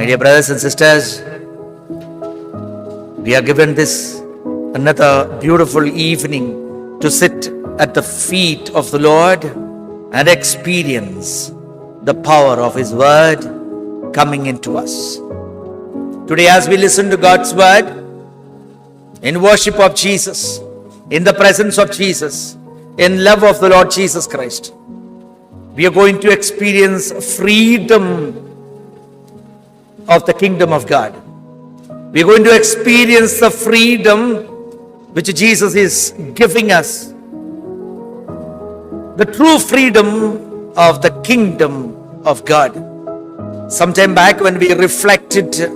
My dear brothers and sisters, we are given this another beautiful evening to sit at the feet of the Lord and experience the power of His word coming into us. Today, as we listen to God's word, in worship of Jesus, in the presence of Jesus, in love of the Lord Jesus Christ, we are going to experience freedom of the kingdom of God. We are going to experience the freedom which Jesus is giving us. The true freedom of the kingdom of God. Sometime back when we reflected, the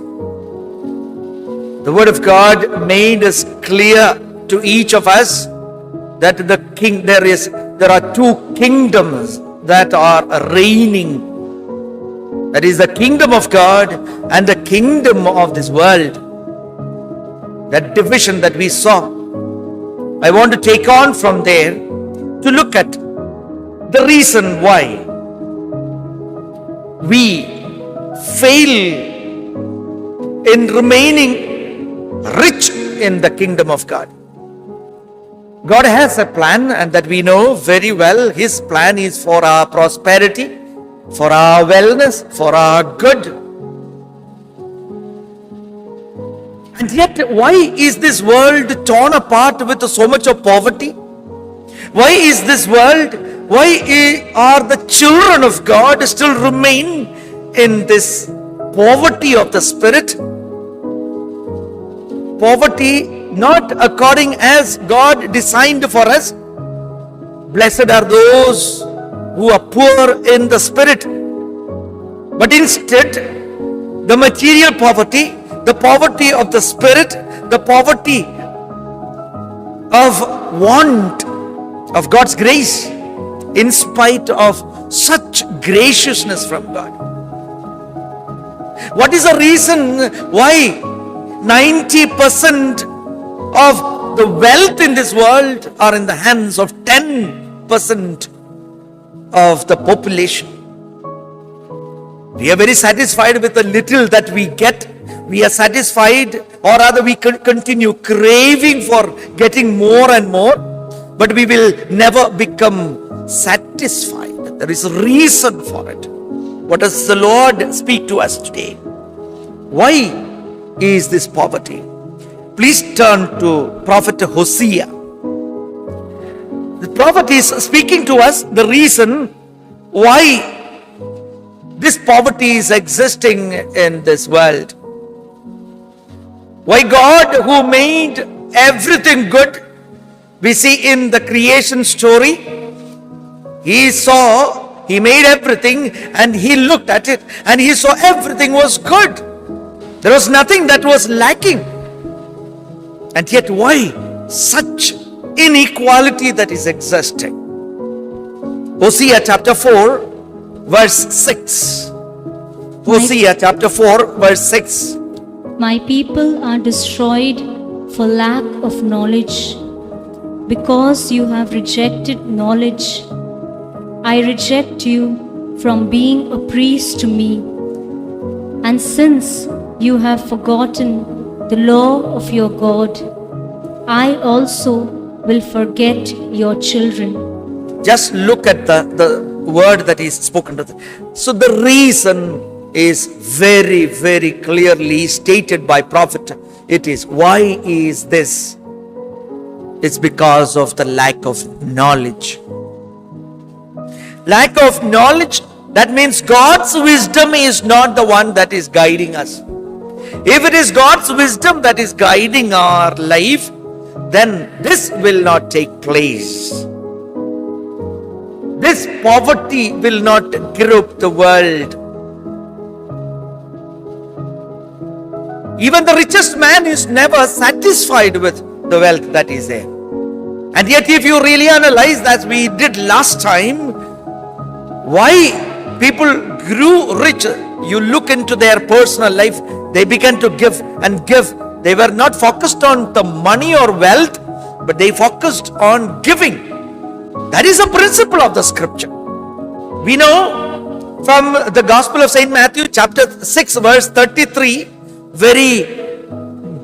word of God made us clear to each of us that there are two kingdoms that are reigning. That is the kingdom of God and the kingdom of this world. That division that we saw, I want to take on from there to look at the reason why we fail in remaining rich in the kingdom of God. God has a plan, and that we know very well. His plan is for our prosperity, for our wellness, for our good. And yet, why is this world torn apart with so much of poverty? Why is this world, why are the children of God still remain in this poverty of the spirit? Poverty not according as God designed for us. Blessed are those who are poor in the spirit. But instead, the material poverty, the poverty of the spirit, the poverty of want of God's grace, in spite of such graciousness from God. What is the reason why 90% of the wealth in this world are in the hands of 10% of the population? We are very satisfied with the little that we get. We are satisfied, or rather we continue craving for getting more and more, but we will never become satisfied. There is a reason for it. What does the Lord speak to us today? Why is this poverty? Please turn to Prophet Hosea. The prophet is speaking to us the reason why this poverty is existing in this world. Why God, who made everything good, we see in the creation story, He made everything and He looked at it and He saw everything was good. There was nothing that was lacking. And yet why such inequality that is existing? Hosea chapter 4 verse 6. Hosea chapter 4 verse 6. My people are destroyed for lack of knowledge. Because you have rejected knowledge, I reject you from being a priest to me. And since you have forgotten the law of your God, I also will forget your children. Just look at the word that is spoken to them. So the reason is very, very clearly stated by prophet. It is, why is this? It's because of the lack of knowledge. Lack of knowledge, that means God's wisdom is not the one that is guiding us. If it is God's wisdom that is guiding our life, then this will not take place. This poverty will not grip the world. Even the richest man is never satisfied with the wealth that is there. And yet if you really analyze, as we did last time, why people grew rich, you look into their personal life, they began to give and give. They were not focused on the money or wealth, but they focused on giving. That is a principle of the scripture. We know from the Gospel of Saint Matthew, chapter 6, verse 33, very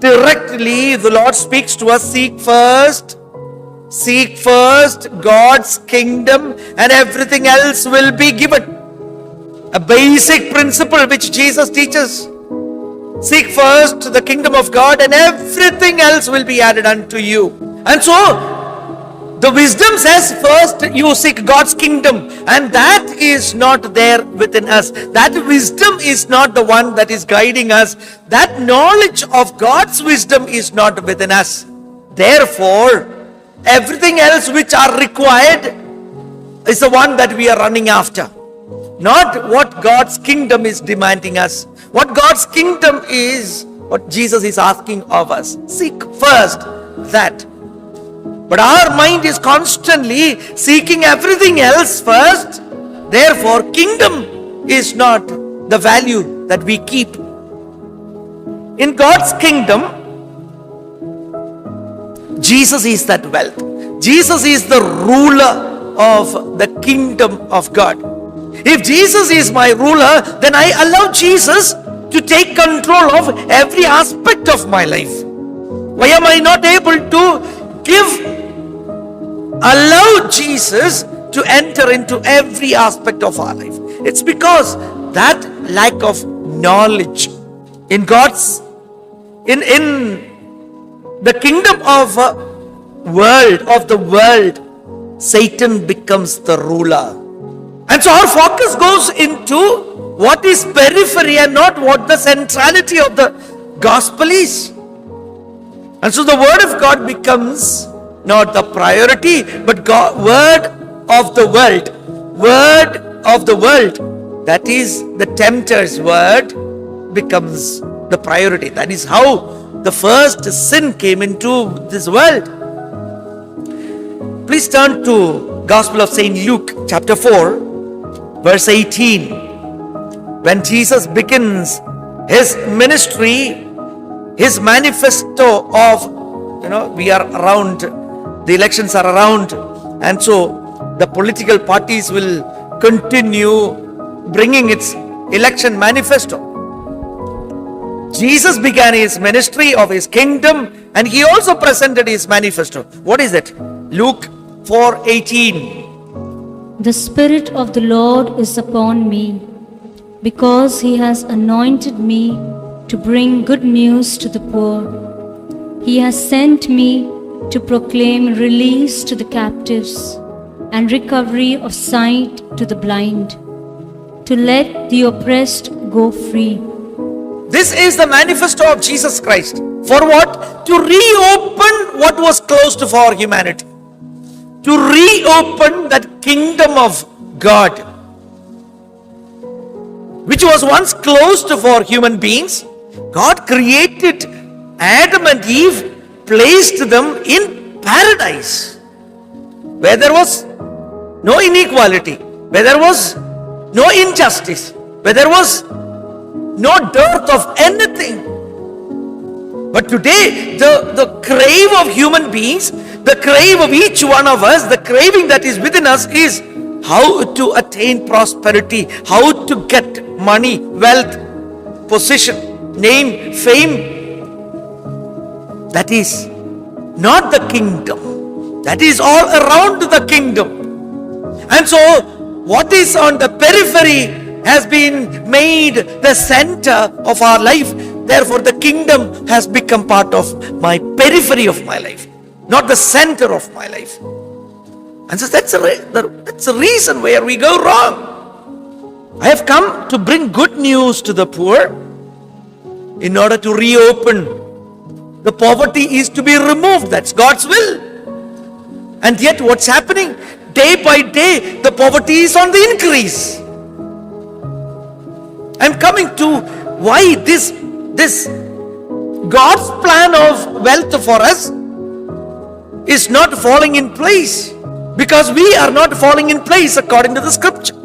directly the Lord speaks to us: seek first God's kingdom and everything else will be given. A basic principle which Jesus teaches. Seek first the kingdom of God and everything else will be added unto you. And so the wisdom says first you seek God's kingdom, and that is not there within us. That wisdom is not the one that is guiding us. That knowledge of God's wisdom is not within us. Therefore, everything else which are required is the one that we are running after. Not what God's kingdom is demanding us. What God's kingdom is, what Jesus is asking of us. Seek first that. But our mind is constantly seeking everything else first. Therefore, kingdom is not the value that we keep. In God's kingdom, Jesus is that wealth. Jesus is the ruler of the kingdom of God. If Jesus is my ruler, then I allow Jesus to take control of every aspect of my life. Why am I not able to allow Jesus to enter into every aspect of our life? It's because that lack of knowledge in the kingdom of the world, Satan becomes the ruler. And so our focus goes into what is periphery and not what the centrality of the gospel is. And so the word of God becomes not the priority, but word of the world. Word of the world. That is the tempter's word becomes the priority. That is how the first sin came into this world. Please turn to Gospel of Saint Luke, chapter 4, verse 18. When Jesus begins his ministry, his manifesto of, we are around, the elections are around, and so the political parties will continue bringing its election manifesto. Jesus began his ministry of his kingdom, and he also presented his manifesto. What is it? Luke 4:18. The Spirit of the Lord is upon me, because he has anointed me to bring good news to the poor. He has sent me to proclaim release to the captives and recovery of sight to the blind, to let the oppressed go free. This is the manifesto of Jesus Christ. For what? To reopen what was closed for humanity. To reopen that kingdom of God, which was once closed for human beings. God created Adam and Eve, placed them in paradise, where there was no inequality, where there was no injustice, where there was no dearth of anything. But today, the crave of human beings, the crave of each one of us, the craving that is within us is how to attain prosperity, how to get money, wealth, position, name, fame. That is not the kingdom. That is all around the kingdom. And so, what is on the periphery has been made the center of our life. Therefore, the kingdom has become part of my periphery of my life, not the center of my life. And so that's the reason where we go wrong. I have come to bring good news to the poor in order to reopen. The poverty is to be removed. That's God's will. And yet what's happening? Day by day, the poverty is on the increase. I'm coming to why this God's plan of wealth for us is not falling in place, because we are not falling in place according to the scripture.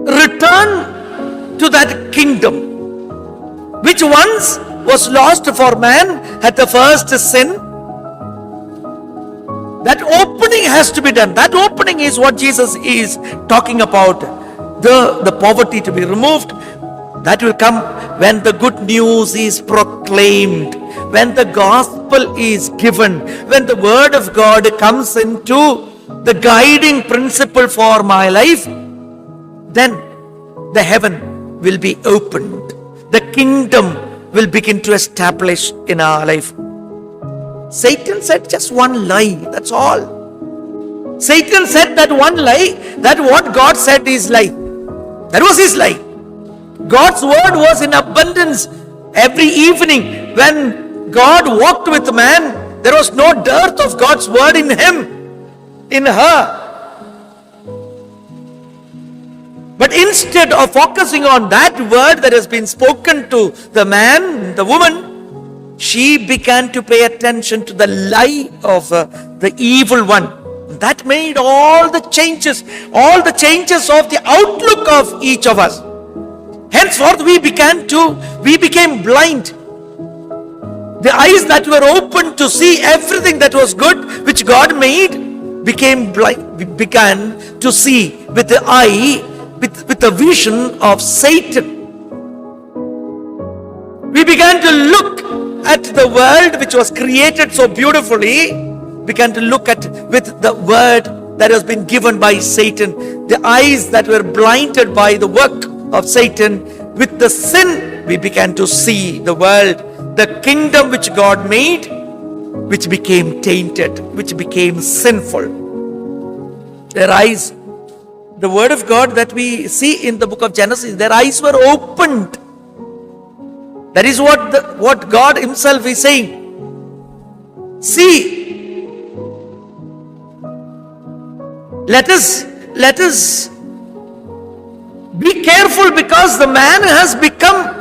Return to that kingdom which once was lost for man at the first sin. That opening has to be done. That opening is what Jesus is talking about. the poverty to be removed. That will come when the good news is proclaimed, when the gospel is given, when the word of God comes into the guiding principle for my life. Then the heaven will be opened. The kingdom will begin to establish in our life. Satan said just one lie, that's all. Satan said that one lie, that what God said is lie. That was his lie. God's word was in abundance. Every evening when God walked with man, there was no dearth of God's word in him, in her. But instead of focusing on that word that has been spoken to the man, the woman, she began to pay attention to the lie of the evil one. That made all the changes of the outlook of each of us. Henceforth we became blind. The eyes that were open to see everything that was good, which God made, became blind. We began to see with the eye, with the vision of Satan. We began to look at the world which was created so beautifully, began to look at with the word that has been given by Satan. The eyes that were blinded by the work of Satan, with the sin, we began to see the world, the kingdom which God made, which became tainted, which became sinful. Their eyes, the word of God that we see in the book of Genesis, their eyes were opened. That is what God himself is saying. See, let us be careful, because the man has become,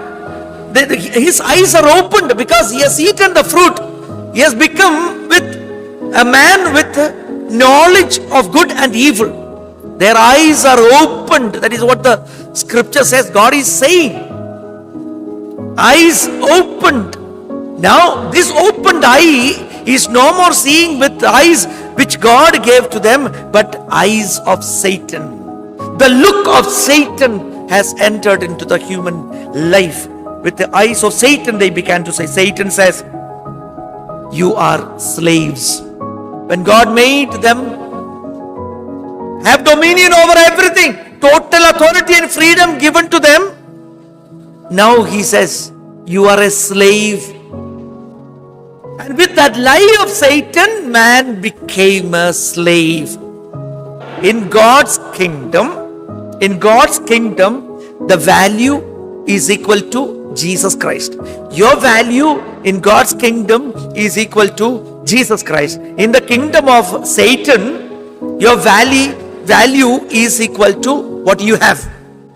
his eyes are opened because he has eaten the fruit. He has become with a man with knowledge of good and evil. Their eyes are opened. That is what the scripture says. God is saying, eyes opened. Now this opened eye is no more seeing with eyes which God gave to them, but eyes of Satan. The look of Satan has entered into the human life. With the eyes of Satan, they began to say, Satan says, you are slaves. When God made them have dominion over everything, total authority and freedom given to them, now he says, you are a slave. And with that lie of Satan, man became a slave. In God's kingdom, the value is equal to Jesus Christ. Your value in God's kingdom is equal to Jesus Christ. In the kingdom of Satan, your value is equal to what you have.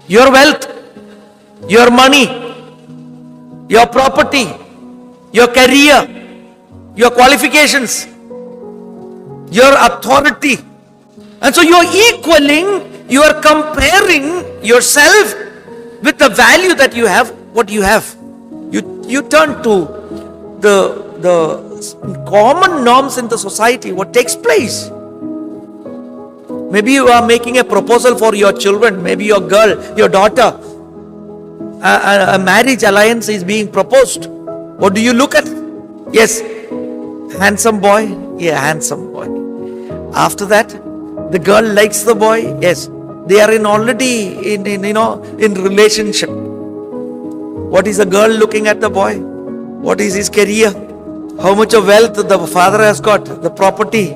Your wealth, your money, your property, your career, your qualifications, your authority. And so you are equaling, you are comparing yourself with the value that you have, what you have. You turn to the common norms in the society, what takes place. Maybe you are making a proposal for your children, maybe your girl, your daughter. A marriage alliance is being proposed. What do you look at? Yes, handsome boy. Yeah, handsome boy. After that, the girl likes the boy. Yes, they are already in relationship. What is the girl looking at the boy? What is his career? How much of wealth the father has got? The property.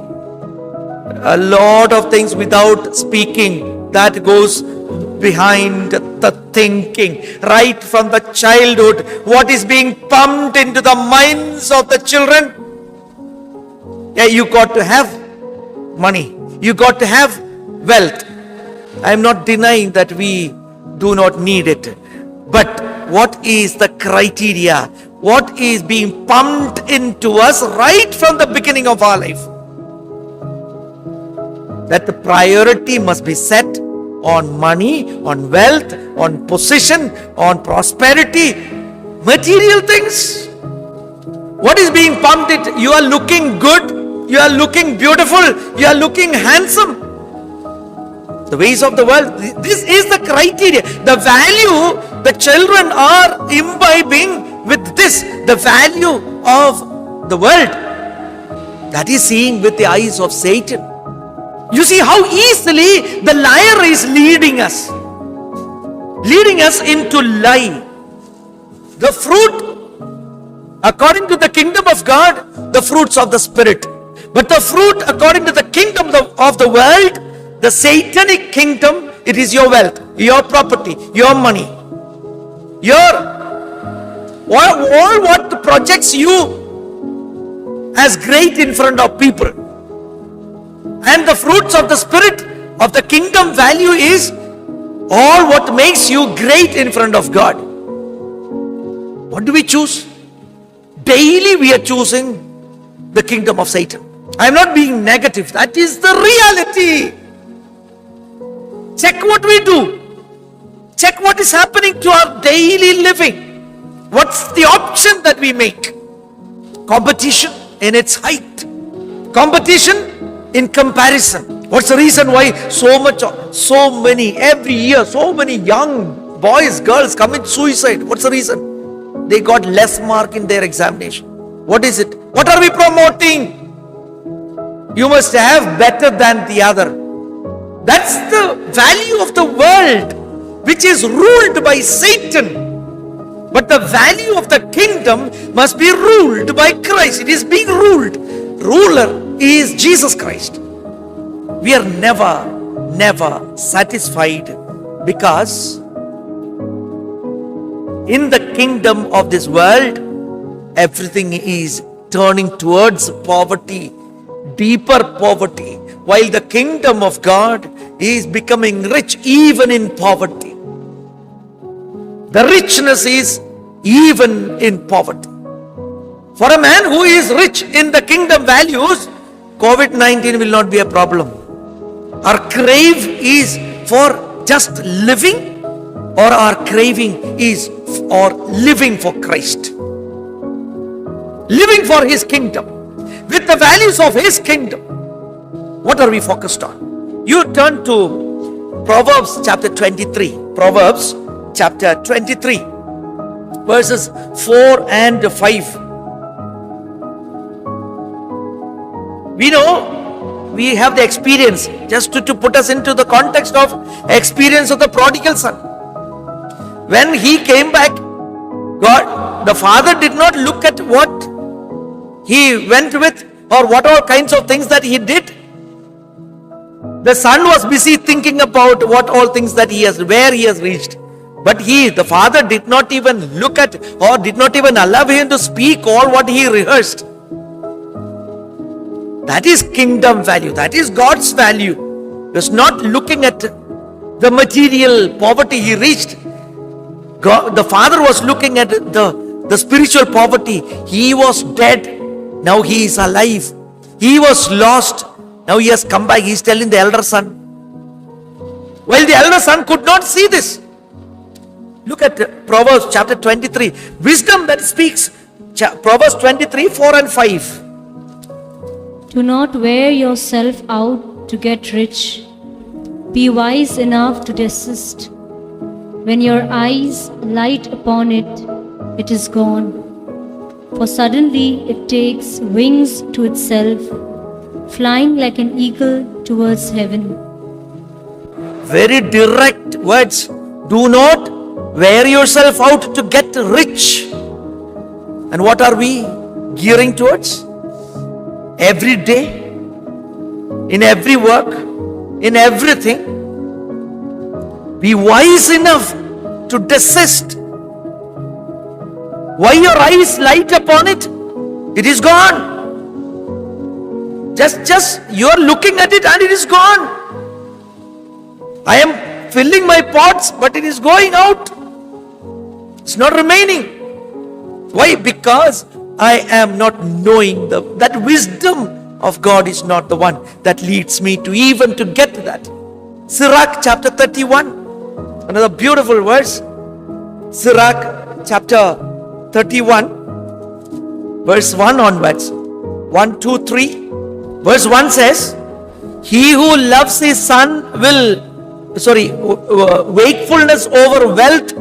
A lot of things without speaking. That goes behind the thinking. Right from the childhood, what is being pumped into the minds of the children? Yeah, you got to have money. You got to have wealth. I am not denying that we do not need it. But what is the criteria? What is being pumped into us right from the beginning of our life? That the priority must be set on money, on wealth, on position, on prosperity, material things. What is being pumped it? You are looking good, you are looking beautiful, you are looking handsome. The ways of the world. This is the criteria. The value the children are imbibing with this. The value of the world. That is seeing with the eyes of Satan. You see how easily the liar is leading us. Leading us into lie. The fruit, according to the kingdom of God, the fruits of the Spirit. But the fruit, according to the kingdom of the world, the satanic kingdom, it is your wealth, your property, your money. All what projects you as great in front of people. And the fruits of the Spirit of the kingdom value is all what makes you great in front of God. What do we choose? Daily we are choosing the kingdom of Satan. I am not being negative. That is the reality. Check what we do. Check what is happening to our daily living. What's the option that we make? Competition in its height. Competition in comparison. What's the reason why so many, every year, so many young boys, girls commit suicide? What's the reason? They got less mark in their examination. What is it? What are we promoting? You must have better than the other. That's the value of the world, which is ruled by Satan. But the value of the kingdom must be ruled by Christ. It is being ruled. Ruler is Jesus Christ. We are never satisfied, because in the kingdom of this world, everything is turning towards poverty, deeper poverty, while the kingdom of God is becoming rich even in poverty. The richness is even in poverty. For a man who is rich in the kingdom values, COVID-19 will not be a problem. Our crave is for just living, or our craving is for living for Christ. Living for His kingdom, with the values of His kingdom. What are we focused on? You turn to Proverbs chapter 23. Proverbs chapter 23, verses 4 and 5. We know, we have the experience, just to put us into the context of experience of the prodigal son. When he came back, God, the father did not look at what he went with or what all kinds of things that he did. The son was busy thinking about what all things that he has, where he has reached. But the father did not even look at, or did not even allow him to speak all what he rehearsed. That is kingdom value. That is God's value. He was not looking at the material poverty he reached. God, the father was looking at the spiritual poverty. He was dead. Now he is alive. He was lost. Now he has come back. He is telling the elder son. While the elder son could not see this. Look at Proverbs chapter 23. Wisdom that speaks. Proverbs 23, 4 and 5. Do not wear yourself out to get rich. Be wise enough to desist. When your eyes light upon it, it is gone. For suddenly it takes wings to itself, flying like an eagle towards heaven. Very direct words. Do not wear yourself out to get rich. And what are we gearing towards? Every day, in every work, in everything, be wise enough to desist. Why your eyes light upon it? It is gone. Just you are looking at it and it is gone. I am filling my pots, but it is going out. It's not remaining. Why? Because I am not knowing that wisdom of God is not the one that leads me to even to get to that. Sirach chapter 31, another beautiful verse. Sirach chapter 31, verse 1 onwards. 1, 2, 3. Verse 1 says, He who loves his son will wakefulness over wealth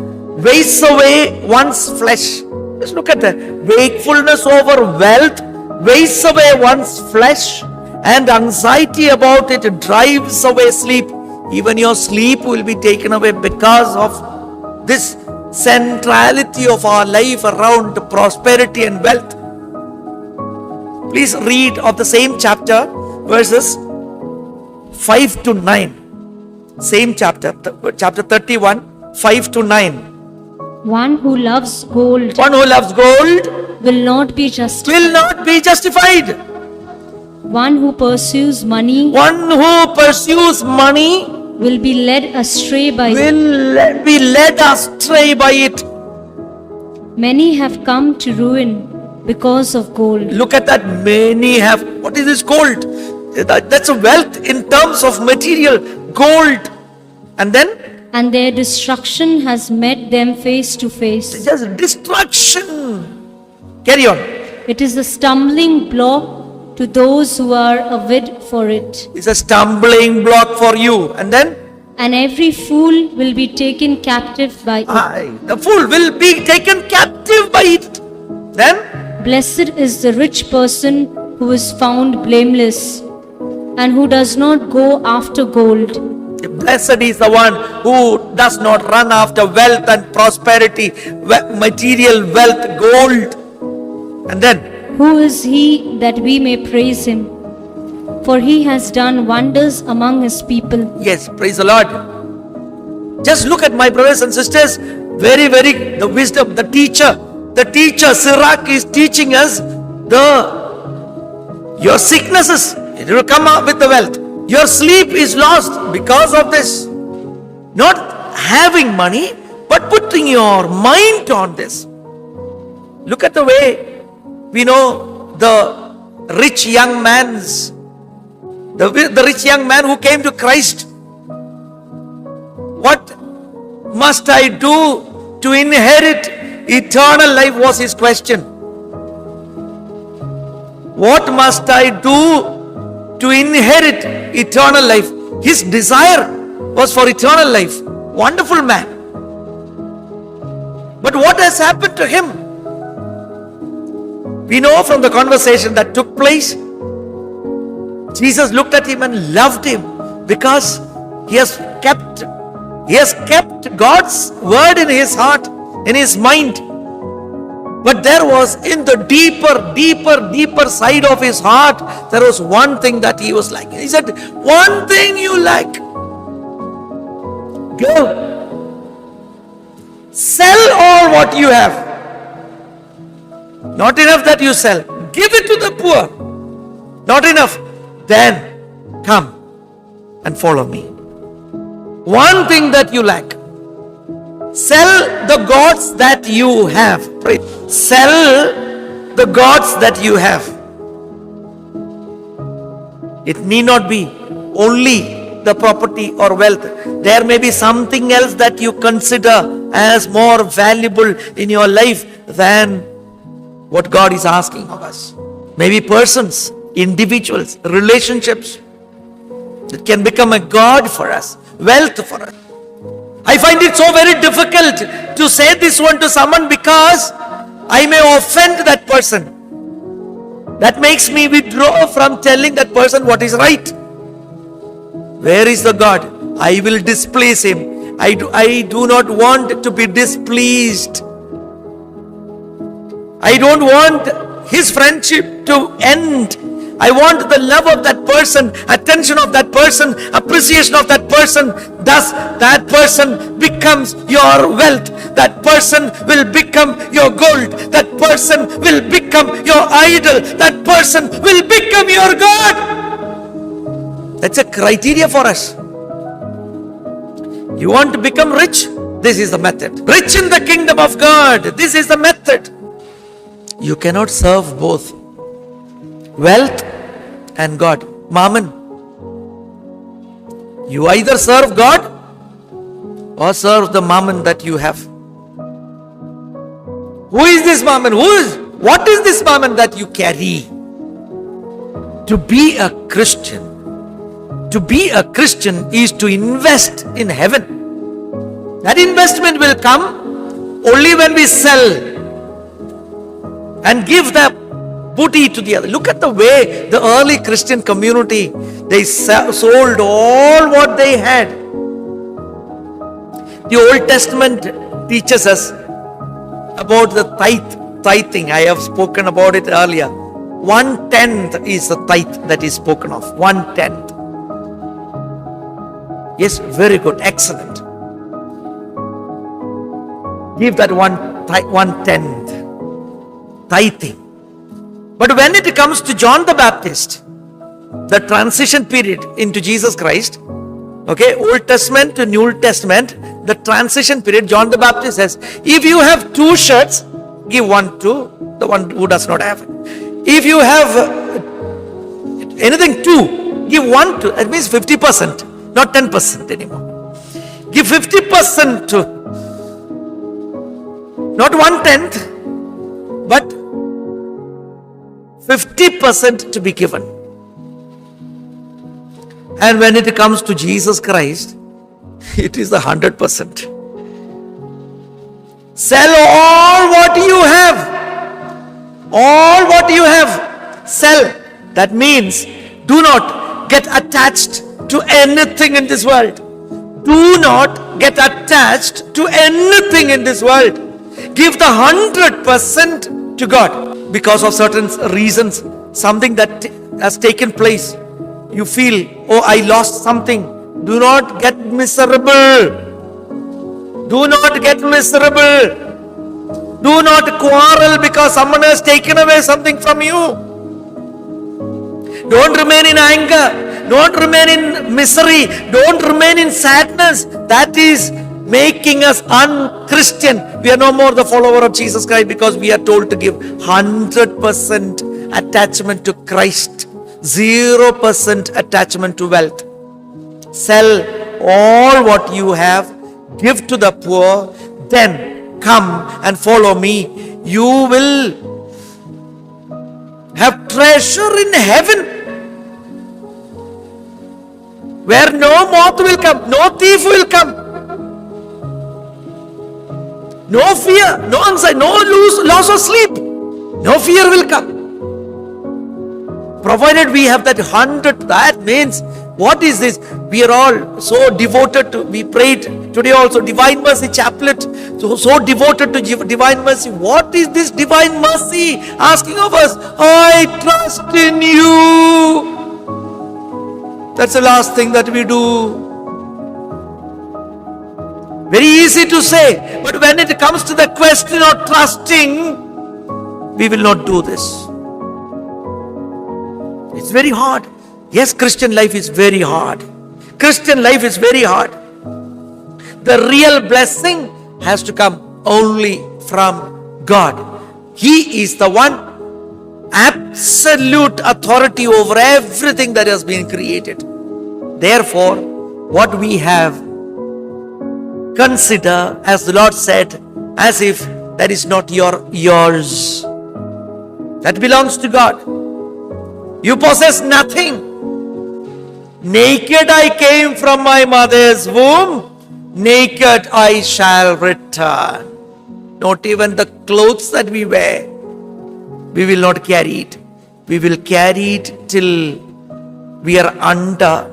wastes away one's flesh. Just look at that. Wakefulness over wealth wastes away one's flesh, and anxiety about it drives away sleep. Even your sleep will be taken away because of this centrality of our life around prosperity and wealth. Please read of the same chapter, verses 5 to 9. Same chapter, chapter 31, 5 to 9. One who loves gold One who loves gold will not be justified. will not be justified. One who pursues money One who pursues money will be led astray by it. will be led astray by it. Many have come to ruin because of gold. Look at that. Many have. What is this gold? That's a wealth in terms of material. Gold. And then And their destruction has met them face to face. just destruction. Carry on. It is a stumbling block to those who are avid for it. It's a stumbling block for you. And then And every fool will be taken captive by it. the fool will be taken captive by it. Then Blessed is the rich person who is found blameless and who does not go after gold. blessed is the one who does not run after wealth and prosperity, material wealth, gold. And then Who is he that we may praise him? For he has done wonders among his people. yes, praise the Lord. Just look at my brothers and sisters. The wisdom, the teacher, Sirach is teaching us your sicknesses, it will come up with the wealth. Your sleep is lost because of this. Not having money, but putting your mind on this. Look at the way we know the rich young man's the rich young man who came to Christ. What must I do to inherit eternal life was his question. What must I do to inherit eternal life? His desire was for eternal life. Wonderful man. But what has happened to him? We know from the conversation that took place, Jesus looked at him and loved him because he has kept God's word in his heart, in his mind. But there was in the deeper side of his heart, there was one thing that he was lacking. He said, one thing you lack. Go. Sell all what you have. Not enough that you sell. Give it to the poor. Not enough. Then come and follow me. One thing that you lack. Sell the gods that you have. Pray. Sell the gods that you have. It need not be only the property or wealth. There may be something else that you consider as more valuable in your life than what God is asking of us. Maybe persons, individuals, relationships that can become a God for us, wealth for us. I find it so very difficult to say this one to someone because I may offend that person. That makes me withdraw from telling that person what is right. Where is the God? I will displease him. I do not want to be displeased. I don't want his friendship to end. I want the love of that person, attention of that person, appreciation of that person. Thus, that person becomes your wealth. That person will become your gold. That person will become your idol. That person will become your God. That's a criteria for us. You want to become rich? This is the method. Rich in the kingdom of God. This is the method. You cannot serve both wealth and God. Mammon. You either serve God or serve the mammon that you have. Who is this mammon? What is this mammon that you carry? To be a Christian to be a Christian is to invest in heaven. That investment will come only when we sell and give the booty to the other. Look at the way the early Christian community, they sold all what they had. The Old Testament teaches us about the tithing. I have spoken about it earlier. 1/10 is the tithe that is spoken of. 1/10. Yes, very good, excellent. Give that 1/10 tithing. But when it comes to John the Baptist, the transition period into Jesus Christ, okay, Old Testament to New Testament, the transition period, John the Baptist says, if you have 2 shirts, give one to the one who does not have it. If you have anything 2, give one to, it means 50%, not 10% anymore. Give 50% to, not 1/10, but 50% to be given. And when it comes to Jesus Christ, it is 100%. Sell all what you have. All what you have. Sell. That means do not get attached to anything in this world. Do not get attached to anything in this world. Give the 100% to God. Because of certain reasons, something that has taken place, you feel, oh, I lost something. Do not get miserable. Do not get miserable. Do not quarrel because someone has taken away something from you. Don't remain in anger. Don't remain in misery. Don't remain in sadness. That is making us unchristian. We are no more the follower of Jesus Christ because we are told to give 100% attachment to Christ, 0% attachment to wealth. Sell all what you have, give to the poor, then come and follow me. You will have treasure in heaven, where no moth will come, no thief will come. No fear, no anxiety, no loss of sleep. No fear will come. Provided we have that 100, that means, what is this? We are all so devoted to, we prayed today also, Divine Mercy Chaplet, so devoted to Divine Mercy. What is this Divine Mercy asking of us? I trust in you. That's the last thing that we do. Very easy to say, but when it comes to the question of trusting, we will not do this. It's very hard. Yes, Christian life is very hard. Christian life is very hard. The real blessing has to come only from God. He is the one absolute authority over everything that has been created. Therefore, what we have, consider, as the Lord said, as if that is not yours. That belongs to God. You possess nothing. Naked I came from my mother's womb, naked I shall return. Not even the clothes that we wear, we will not carry it. We will carry it till we are under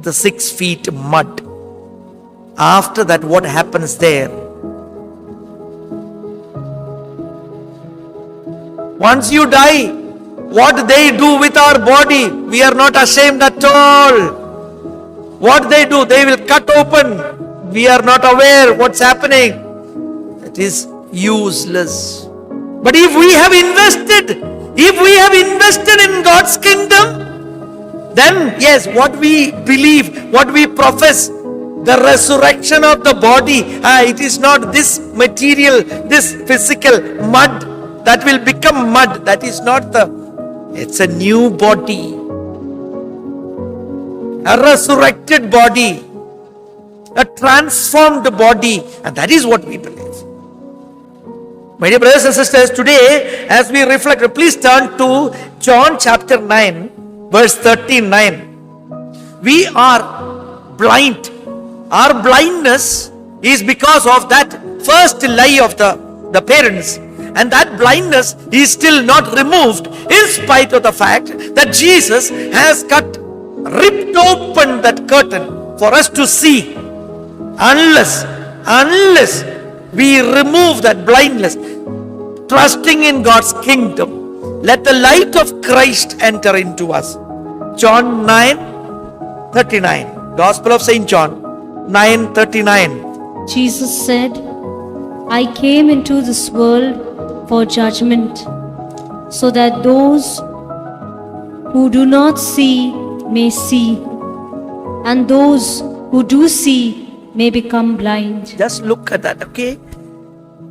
the 6 feet mud. After that, what happens there? Once you die, what they do with our body, we are not ashamed at all. What they do, they will cut open. We are not aware what's happening. It is useless. But if we have invested in God's kingdom, then yes, what we believe, what we profess, the resurrection of the body, it is not this material, this physical mud that will become mud. That is not it's a new body, a resurrected body, a transformed body, and that is what we believe. My dear brothers and sisters, today as we reflect, please turn to John chapter 9, verse 39. we are blind. Our blindness is because of that first lie of the parents. And that blindness is still not removed in spite of the fact that Jesus has ripped open that curtain for us to see. Unless we remove that blindness, trusting in God's kingdom, let the light of Christ enter into us. John 9:39, Gospel of St. John 9:39. Jesus said, I came into this world for judgment, so that those who do not see may see, and those who do see may become blind. Just look at that, okay?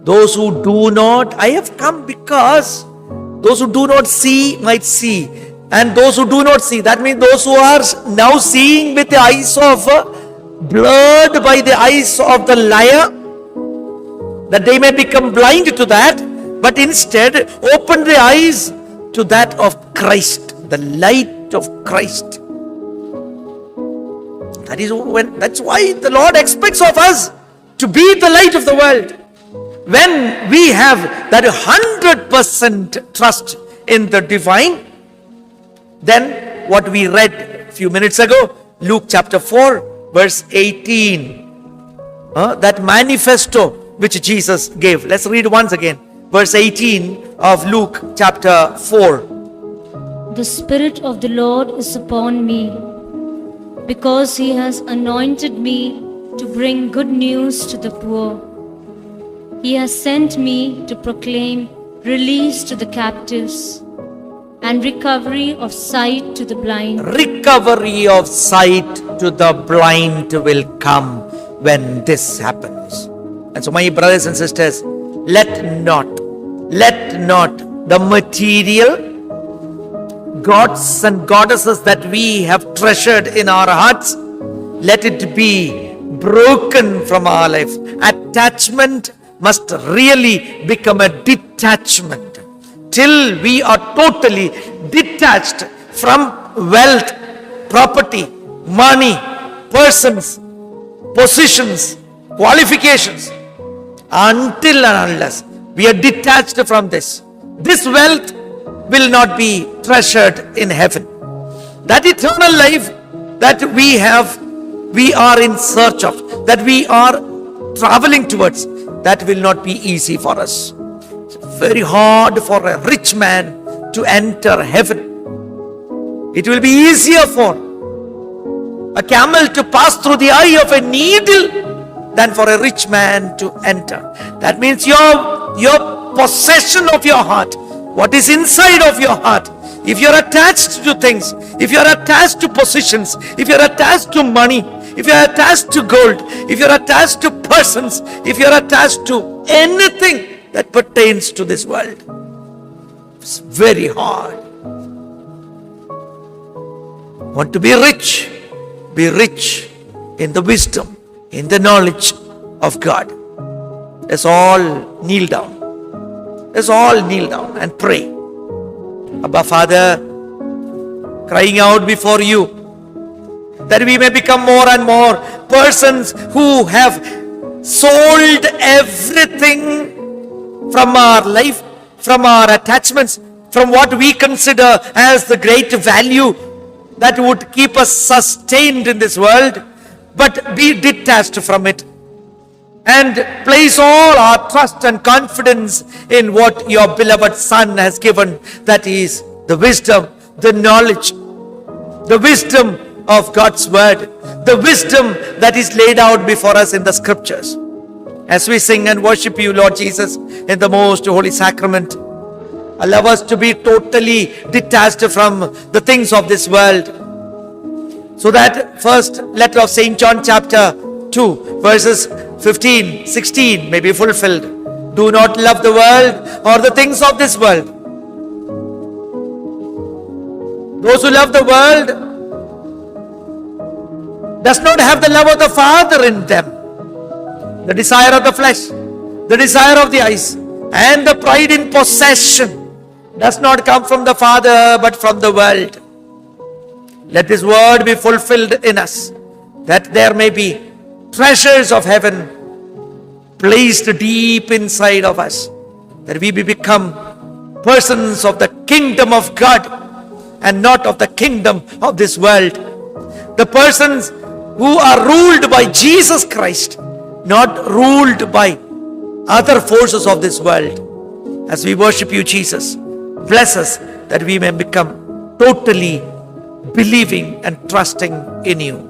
Those who do not, I have come because those who do not see might see, and those who do not see, that means those who are now seeing with the eyes of blurred by the eyes of the liar, that they may become blind to that, but instead open the eyes to that of Christ, the light of Christ. That's why the Lord expects of us to be the light of the world. When we have that 100% trust in the divine, then what we read a few minutes ago, Luke chapter 4, verse 18, that manifesto which Jesus gave. Let's read once again. Verse 18 of Luke chapter 4. The Spirit of the Lord is upon me, because He has anointed me to bring good news to the poor. He has sent me to proclaim release to the captives and recovery of sight to the blind. Recovery of sight to the blind will come when this happens. And so, my brothers and sisters, let not the material gods and goddesses that we have treasured in our hearts, let it be broken from our life. Attachment must really become a detachment. Till we are totally detached from wealth, property, money, persons, positions, qualifications, until and unless we are detached from this wealth will not be treasured in heaven. That eternal life that we are in search of, that we are traveling towards, that will not be easy for us. It's very hard for a rich man to enter heaven. It will be easier for a camel to pass through the eye of a needle than for a rich man to enter. That means your possession of your heart, what is inside of your heart, if you're attached to things, if you're attached to positions, if you're attached to money, if you're attached to gold, if you're attached to persons, if you're attached to anything that pertains to this world, it's very hard. Want to be rich? Be rich in the wisdom, in the knowledge of God. Let's all kneel down. Let's all kneel down and pray. Abba Father, crying out before you, that we may become more and more persons who have sold everything from our life, from our attachments, from what we consider as the great value that would keep us sustained in this world, but be detached from it and place all our trust and confidence in what your beloved Son has given, that is the wisdom, the knowledge, the wisdom of God's word, the wisdom that is laid out before us in the scriptures. As we sing and worship you, Lord Jesus, in the most holy sacrament, allow us to be totally detached from the things of this world, so that first letter of St. John chapter 2 verses 15, 16 may be fulfilled. Do not love the world or the things of this world. Those who love the world does not have the love of the Father in them. The desire of the flesh, the desire of the eyes, and the pride in possession does not come from the Father but from the world. Let this word be fulfilled in us, that there may be treasures of heaven placed deep inside of us, that we may become persons of the kingdom of God and not of the kingdom of this world. The persons who are ruled by Jesus Christ, not ruled by other forces of this world. As we worship you, Jesus, bless us that we may become totally believing and trusting in you.